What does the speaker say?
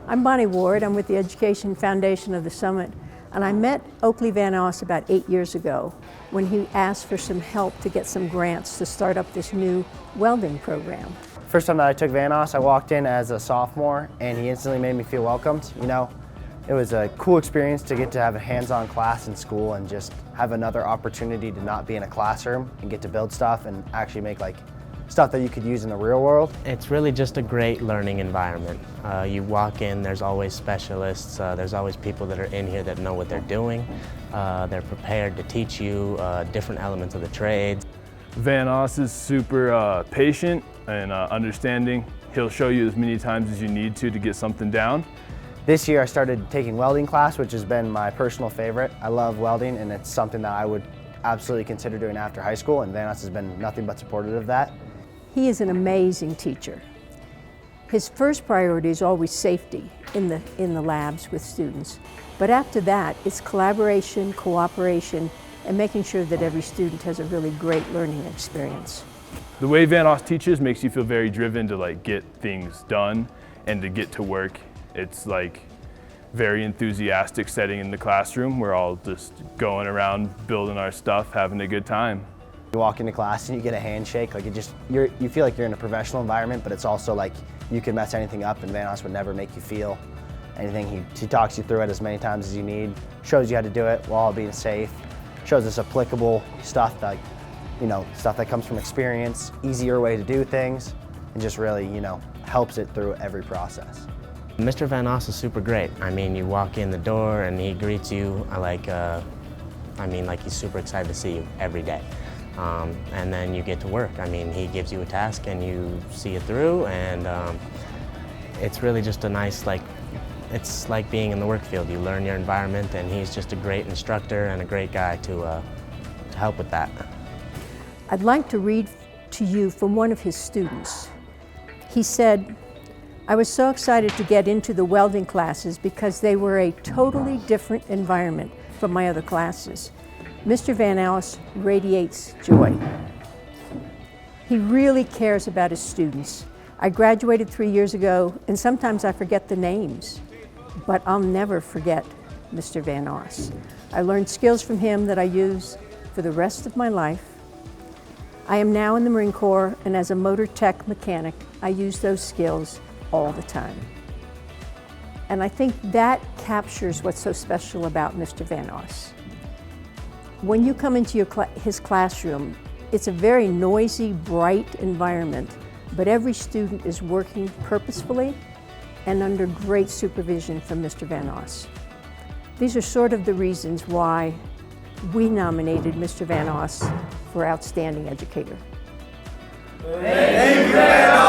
I'm Bonnie Ward. I'm with the Education Foundation of the Summit, and I met Oakley Van Oss about 8 years ago when he asked for some help to get some grants to start up this new welding program. First time that I took Van Oss, I walked in as a sophomore and he instantly made me feel welcomed. You know, it was a cool experience to get to have a hands-on class in school and just have another opportunity to not be in a classroom and get to build stuff and actually make like stuff that you could use in the real world. It's really just a great learning environment. You walk in, there's always specialists, there's always people that are in here that know what they're doing. They're prepared to teach you different elements of the trades. Van Oss is super patient and understanding. He'll show you as many times as you need to get something down. This year I started taking welding class, which has been my personal favorite. I love welding and it's something that I would absolutely consider doing after high school, and Van Oss has been nothing but supportive of that. He is an amazing teacher. His first priority is always safety in the labs with students. But after that, it's collaboration, cooperation, and making sure that every student has a really great learning experience. The way Van Oss teaches makes you feel very driven to get things done and to get to work. It's very enthusiastic setting in the classroom. We're all just going around building our stuff, having a good time. You walk into class and you get a handshake, you feel like you're in a professional environment, but it's also like you can mess anything up and Van Oss would never make you feel anything. He talks you through it as many times as you need, shows you how to do it while being safe, shows us applicable stuff stuff that comes from experience, easier way to do things, and just really, helps it through every process. Mr. Van Oss is super great. I mean, you walk in the door and he greets you like he's super excited to see you every day. And then you get to work. I mean, he gives you a task and you see it through, and it's really just a nice, it's like being in the work field. You learn your environment, and he's just a great instructor and a great guy to help with that. I'd like to read to you from one of his students. He said, "I was so excited to get into the welding classes because they were a totally different environment from my other classes. Mr. Van Oss radiates joy. He really cares about his students. I graduated 3 years ago, and sometimes I forget the names, but I'll never forget Mr. Van Oss. I learned skills from him that I use for the rest of my life. I am now in the Marine Corps, and as a motor tech mechanic, I use those skills all the time." And I think that captures what's so special about Mr. Van Oss. When you come into his classroom, it's a very noisy, bright environment, but every student is working purposefully and under great supervision from Mr. Van Oss. These are sort of the reasons why we nominated Mr. Van Oss for Outstanding Educator. Thank you, Van Oss.